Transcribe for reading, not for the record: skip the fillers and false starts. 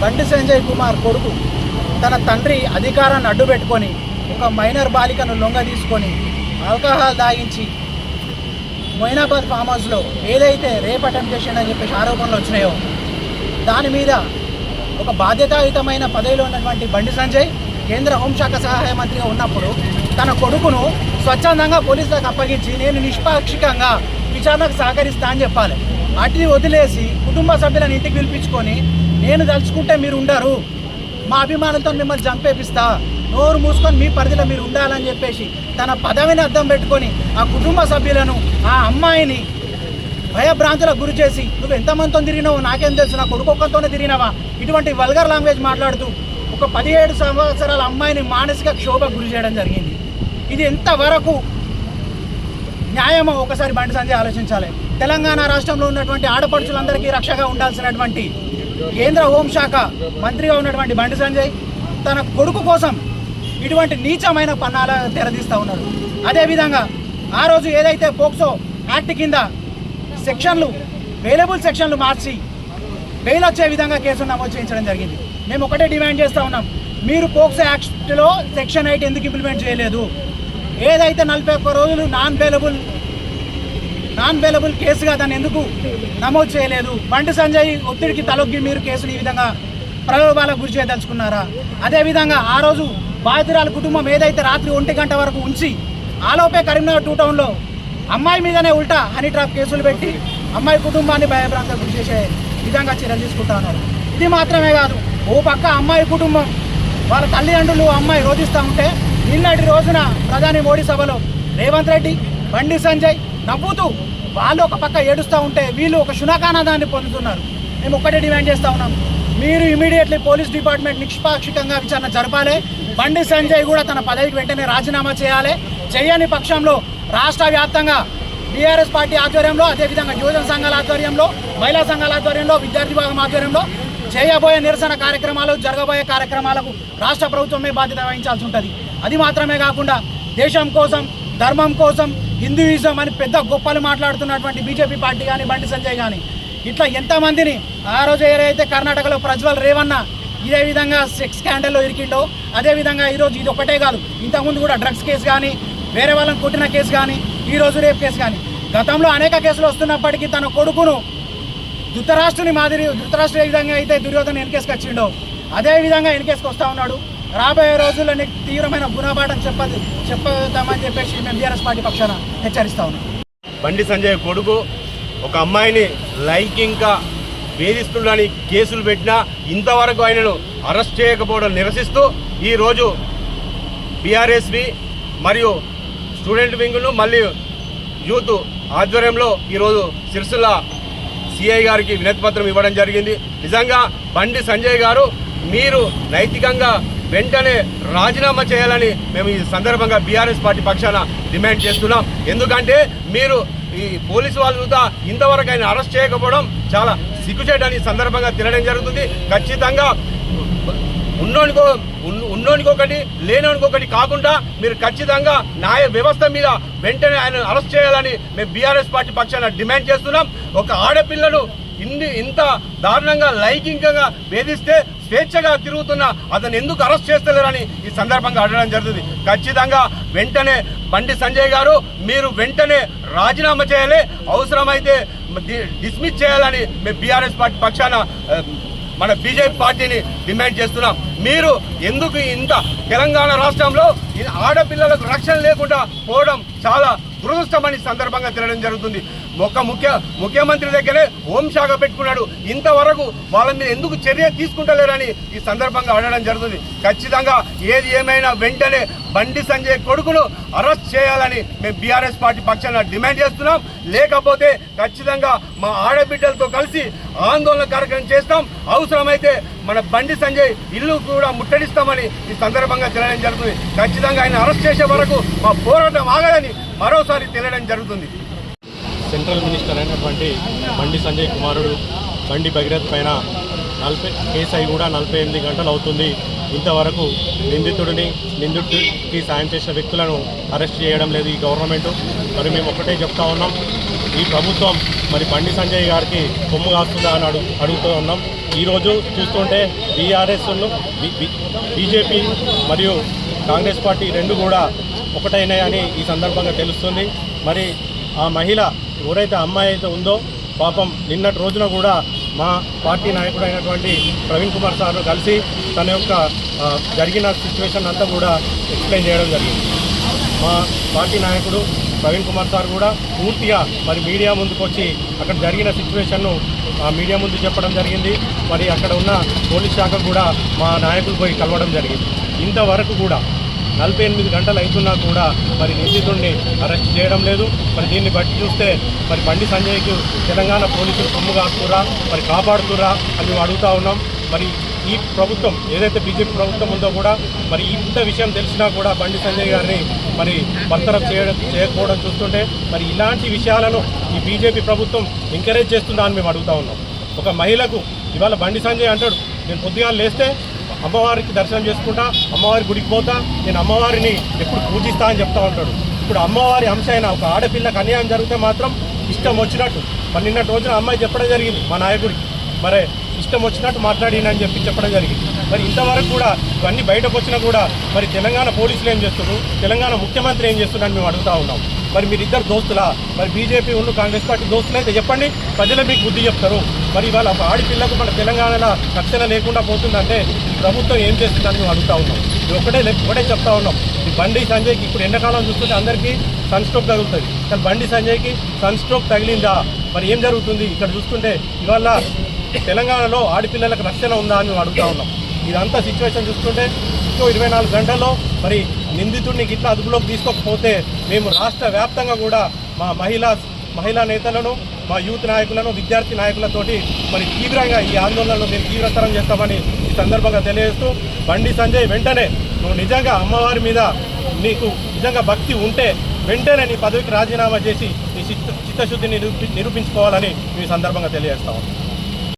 బండి సంజయ్ కుమార్ కొడుకు తన తండ్రి అధికారాన్ని అడ్డుపెట్టుకొని ఒక మైనర్ బాలికను లొంగ తీసుకొని ఆల్కహాల్ దాగించి మొయినాబాద్ ఫామ్ హౌస్లో ఏదైతే రేప్ అటెంప్ట్ చేసిండని చెప్పేసి ఆరోపణలు వచ్చినాయో దాని మీద ఒక బాధ్యతాయుతమైన పదవిలో ఉన్నటువంటి బండి సంజయ్ కేంద్ర హోంశాఖ సహాయ మంత్రిగా ఉన్నప్పుడు తన కొడుకును స్వచ్ఛందంగా పోలీసులకు అప్పగించి నేను నిష్పాక్షికంగా విచారణకు సహకరిస్తా అని చెప్పాలి. అటుని వదిలేసి కుటుంబ సభ్యులను ఇంటికి పిలిపించుకొని నేను తలుచుకుంటే మీరు ఉండరు, మా అభిమానులతో మిమ్మల్ని చంపేపిస్తా, నోరు మూసుకొని మీ పరిధిలో మీరు ఉండాలని చెప్పేసి తన పదవిని అద్దం పెట్టుకొని ఆ కుటుంబ సభ్యులను ఆ అమ్మాయిని భయభ్రాంతులకు గురి చేసి నువ్వు ఎంతమందితో తిరిగినావు నాకేం తెలుసు, నా కొడుకు ఒక్కరితోనే తిరిగినావా, ఇటువంటి వల్గర్ లాంగ్వేజ్ మాట్లాడుతూ ఒక 17 సంవత్సరాల అమ్మాయిని మానసిక క్షోభకు గురి చేయడం జరిగింది. ఇది ఎంతవరకు న్యాయమో ఒకసారి బండి సంజయ్ ఆలోచించాలి. తెలంగాణ రాష్ట్రంలో ఉన్నటువంటి ఆడపడుచులందరికీ రక్షగా ఉండాల్సినటువంటి కేంద్ర హోంశాఖ మంత్రిగా ఉన్నటువంటి బండి సంజయ్ తన కొడుకు కోసం ఇటువంటి నీచమైన పన్నాల తెరదీస్తూ ఉన్నారు. అదేవిధంగా ఆ రోజు ఏదైతే పోక్సో యాక్ట్ కింద సెక్షన్లు వేలబుల్ సెక్షన్లు మార్చి బెయిల్ వచ్చే విధంగా కేసును నమోదు చేయించడం జరిగింది. మేము ఒకటే డిమాండ్ చేస్తూ ఉన్నాం, మీరు పోక్సో యాక్ట్లో సెక్షన్ 8 ఎందుకు ఇంప్లిమెంట్ చేయలేదు? ఏదైతే 41 రోజులు నాన్ బెయిలబుల్ కేసుగా దాన్ని ఎందుకు నమోదు చేయలేదు? బండి సంజయ్ ఒత్తిడికి తలొగ్గి మీరు కేసులు ఈ విధంగా ప్రలోభాలకు గురి చేయదలుచుకున్నారా? అదేవిధంగా ఆ రోజు బాధితురాల కుటుంబం ఏదైతే రాత్రి 1 గంట వరకు ఉంచి ఆలోపే కరీంనగర్ 2 టౌన్లో అమ్మాయి మీదనే ఉల్టా హనీ ట్రాప్ కేసులు పెట్టి అమ్మాయి కుటుంబాన్ని భయభ్రాంతకు గురి చేసే విధంగా చర్యలు తీసుకుంటా ఉన్నారు. ఇది మాత్రమే కాదు, ఓ పక్క అమ్మాయి కుటుంబం వాళ్ళ తల్లిదండ్రులు అమ్మాయి రోధిస్తూ ఉంటే నిన్నటి రోజున ప్రధాని మోడీ సభలో రేవంత్ రెడ్డి బండి సంజయ్ నవ్వుతూ వాళ్ళు ఒక పక్క ఏడుస్తూ ఉంటే వీళ్ళు ఒక శునకానాదాన్ని పొందుతున్నారు. మేము ఒక్కటే డిమాండ్ చేస్తూ ఉన్నాం, మీరు ఇమీడియట్లీ పోలీస్ డిపార్ట్మెంట్ నిష్పాక్షికంగా విచారణ జరపాలి. బండి సంజయ్ కూడా తన పదవికి వెంటనే రాజీనామా చేయాలి. చేయని పక్షంలో రాష్ట్ర వ్యాప్తంగా బీఆర్ఎస్ పార్టీ ఆధ్వర్యంలో, అదేవిధంగా యువజన సంఘాల ఆధ్వర్యంలో, మహిళా సంఘాల ఆధ్వర్యంలో, విద్యార్థి విభాగం ఆధ్వర్యంలో చేయబోయే నిరసన కార్యక్రమాలు, జరగబోయే కార్యక్రమాలకు రాష్ట్ర ప్రభుత్వమే బాధ్యత వహించాల్సి ఉంటుంది. అది మాత్రమే కాకుండా దేశం కోసం, ధర్మం కోసం, హిందూయిజం అని పెద్ద గొప్పలు మాట్లాడుతున్నటువంటి బీజేపీ పార్టీ కానీ బండి సంజయ్ కానీ ఇట్లా ఎంతమందిని ఆ రోజు ఏదైతే కర్ణాటకలో ప్రజ్వల్ రేవన్న ఇదే విధంగా సెక్స్ స్కాండల్లో ఇరికిండో అదేవిధంగా ఈరోజు ఇది ఒకటే కాదు, ఇంతకుముందు కూడా డ్రగ్స్ కేసు కానీ, వేరే వాళ్ళని కొట్టిన కేసు కానీ, ఈరోజు రేప్ కేసు కానీ, గతంలో అనేక కేసులు వస్తున్నప్పటికీ తన కొడుకును ధృతరాష్ట్ర ఏ విధంగా అయితే దుర్యోధన ఎన్కేసుకొచ్చిండో అదేవిధంగా ఎన్కేసుకు వస్తూ ఉన్నాడు. రాబోయే రోజుల్లో నీకు తీవ్రమైన గుణపాఠం చెప్తామని చెప్పేసి మేము బీఆర్ఎస్ పార్టీ పక్షాన హెచ్చరిస్తా ఉన్నాం. బండి సంజయ్ కొడుకు ఒక అమ్మాయిని లైంగికంగా వేధిస్తుండని కేసులు పెట్టినా ఇంతవరకు ఆయనను అరెస్ట్ చేయకపోవడం నిరసిస్తూ ఈరోజు బీఆర్ఎస్వి మరియు స్టూడెంట్ వింగులు మళ్ళీ యూత్ ఆధ్వర్యంలో ఈరోజు సిరిసిల్ల సిఐ గారికి వినతిపత్రం ఇవ్వడం జరిగింది. నిజంగా బండి సంజయ్ గారు మీరు నైతికంగా వెంటనే రాజీనామా చేయాలని మేము ఈ సందర్భంగా బీఆర్ఎస్ పార్టీ పక్షాన డిమాండ్ చేస్తున్నాం. ఎందుకంటే మీరు ఈ పోలీసు వాళ్ళతో ఇంతవరకు ఆయన అరెస్ట్ చేయకపోవడం చాలా సిగ్గుచేటని సందర్భంగా తినడం జరుగుతుంది. ఖచ్చితంగా ఉన్నోనికొకటి లేనోనికొకటి కాకుండా మీరు ఖచ్చితంగా న్యాయ వ్యవస్థ మీద వెంటనే ఆయన అరెస్ట్ చేయాలని మేము బీఆర్ఎస్ పార్టీ పక్షాన డిమాండ్ చేస్తున్నాం. ఒక ఆడపిల్లను ఇంత దారుణంగా లైంగికంగా వేధిస్తే స్వేచ్ఛగా తిరుగుతున్న అతను ఎందుకు అరెస్ట్ చేస్తలేరని ఈ సందర్భంగా అడగడం జరుగుతుంది. ఖచ్చితంగా వెంటనే బండి సంజయ్ గారు మీరు వెంటనే రాజీనామా చేయాలి, అవసరమైతే డిస్మిస్ చేయాలని మేము బీఆర్ఎస్ పార్టీ పక్షాన మన బీజేపీ పార్టీని డిమాండ్ చేస్తున్నాం. మీరు ఎందుకు ఇంత తెలంగాణ రాష్ట్రంలో ఆడపిల్లలకు రక్షణ లేకుండా పోవడం చాలా దురదృష్టమని సందర్భంగా తెలియడం జరుగుతుంది. ఒక ముఖ్యమంత్రి దగ్గరే హోంశాఖ పెట్టుకున్నాడు, ఇంతవరకు వాళ్ళ మీద ఎందుకు చర్య తీసుకుంటలేరని ఈ సందర్భంగా అడగడం జరుగుతుంది. ఖచ్చితంగా ఏది ఏమైనా వెంటనే బండి సంజయ్ కొడుకును అరెస్ట్ చేయాలని మేము బీఆర్ఎస్ పార్టీ పక్షాన డిమాండ్ చేస్తున్నాం. లేకపోతే ఖచ్చితంగా మా ఆడబిడ్డలతో కలిసి ఆందోళన కార్యక్రమం చేస్తాం. అవసరమైతే మన బండి సంజయ్ ఇల్లు కూడా ముట్టడిస్తామని ఈ సందర్భంగా తెలియడం జరుగుతుంది. ఖచ్చితంగా ఆయన అరెస్ట్ చేసే వరకు మా పోరాటం ఆగదని మరోసారి తెలియడం జరుగుతుంది. సెంట్రల్ మినిస్టర్ అయినటువంటి బండి సంజయ్ కుమారుడు బండి భగీరథ్ పైన కేసు అయి కూడా 48 గంటలు అవుతుంది. ఇంతవరకు నిందితుడికి సాయం చేసిన వ్యక్తులను అరెస్ట్ చేయడం లేదు ఈ గవర్నమెంట్. మరి మేము ఒకటే చెప్తా ఉన్నాం, ఈ ప్రభుత్వం మరి బండి సంజయ్ గారికి కొమ్ము కాస్తుందా అని అడుగుతూ ఉన్నాం. ఈరోజు చూస్తుంటే బీఆర్ఎస్ను బీజేపీ మరియు కాంగ్రెస్ పార్టీ రెండు కూడా ఒకటైనాయని ఈ సందర్భంగా తెలుస్తుంది. మరి ఆ మహిళ ఎవరైతే అమ్మాయి అయితే ఉందో పాపం నిన్నటి రోజున కూడా మా పార్టీ నాయకుడు అయినటువంటి ప్రవీణ్ కుమార్ సార్ను కలిసి తన యొక్క జరిగిన సిచ్యువేషన్ అంతా కూడా ఎక్స్ప్లెయిన్ చేయడం జరిగింది. మా పార్టీ నాయకుడు ప్రవీణ్ కుమార్ సార్ కూడా పూర్తిగా మరి మీడియా ముందుకు వచ్చి అక్కడ జరిగిన సిచ్యువేషన్ను మీడియా ముందు చెప్పడం జరిగింది. మరి అక్కడ ఉన్న పోలీస్ శాఖ కూడా మా నాయకులు పోయి కలవడం జరిగింది. ఇంతవరకు కూడా 48 గంటలు అవుతున్నా కూడా మరి నిందితుడిని అరెస్ట్ చేయడం లేదు. మరి దీన్ని బట్టి చూస్తే మరి బండి సంజయ్కి తెలంగాణ పోలీసులు కొమ్ము కాస్తురా, మరి కాపాడుతురా అని మేము అడుగుతూ ఉన్నాం. మరి ఈ ప్రభుత్వం ఏదైతే బీజేపీ ప్రభుత్వం ఉందో కూడా మరి ఇంత విషయం తెలిసినా కూడా బండి సంజయ్ గారిని మరి బర్తరఫ్ చేయకపోవడం చూస్తుంటే మరి ఇలాంటి విషయాలను ఈ బీజేపీ ప్రభుత్వం ఎంకరేజ్ చేస్తుందా అని మేము అడుగుతూ ఉన్నాం. ఒక మహిళకు ఇవాళ బండి సంజయ్ అంటాడు, నేను పొద్దుగా లేస్తే అమ్మవారికి దర్శనం చేసుకుంటా, అమ్మవారి గుడికి పోతా, నేను అమ్మవారిని ఎప్పుడు పూజిస్తా అని చెప్తా ఉంటాడు. ఇప్పుడు అమ్మవారి అంశ అయినా ఒక ఆడపిల్లకు అన్యాయం జరిగితే మాత్రం ఇష్టం వచ్చినట్టు మరి నిన్నటి రోజున అమ్మాయి చెప్పడం జరిగింది మా నాయకుడికి, మరి ఇష్టం వచ్చినట్టు మాట్లాడినని చెప్పడం జరిగింది. మరి ఇంతవరకు కూడా ఇవన్నీ బయటకు వచ్చినా కూడా మరి తెలంగాణ పోలీసులు ఏం చేస్తున్నారు, తెలంగాణ ముఖ్యమంత్రి ఏం చేస్తున్నారని మేము అడుగుతూ ఉన్నాం. మరి మీరిద్దరు దోస్తులా, మరి బీజేపీ ఉన్న కాంగ్రెస్ పార్టీ దోస్తులు అయితే చెప్పండి, ప్రజలు మీకు బుద్ధి చెప్తారు. మరి ఇవాళ ఒక ఆడపిల్లకు మన తెలంగాణలో రక్షణ లేకుండా పోతుందంటే ఈ ప్రభుత్వం ఏం చేస్తుందని మేము అడుగుతూ ఉన్నాం. ఇది ఒకటే చెప్తా ఉన్నాం. ఈ బండి సంజయ్కి ఇప్పుడు ఎండాకాలం చూస్తుంటే అందరికీ సన్ స్ట్రోక్ తగులుతుంది, కానీ బండి సంజయ్కి సన్ స్ట్రోక్ తగిలిందా, మరి ఏం జరుగుతుంది ఇక్కడ చూస్తుంటే ఇవాళ తెలంగాణలో ఆడపిల్లలకు రక్షణ ఉందా అని మేము అడుగుతూ ఉన్నాం. ఇదంతా సిచ్యువేషన్ చూస్తుంటే ఇంకో 24 గంటల్లో మరి నిందితుడిని గిట్లా అదుపులోకి తీసుకోకపోతే మేము రాష్ట్ర వ్యాప్తంగా కూడా మా మహిళా నేతలను, మా యూత్ నాయకులను, విద్యార్థి నాయకులతోటి మరి తీవ్రంగా ఈ ఆందోళనలో మేము తీవ్రతరం చేస్తామని ఈ సందర్భంగా తెలియజేస్తూ, బండి సంజయ్ వెంటనే నువ్వు నిజంగా అమ్మవారి మీద నీకు నిజంగా భక్తి ఉంటే వెంటనే నీ పదవికి రాజీనామా చేసి నీ చిత్తశుద్ధిని నిరూపించుకోవాలని ఈ సందర్భంగా తెలియజేస్తాము.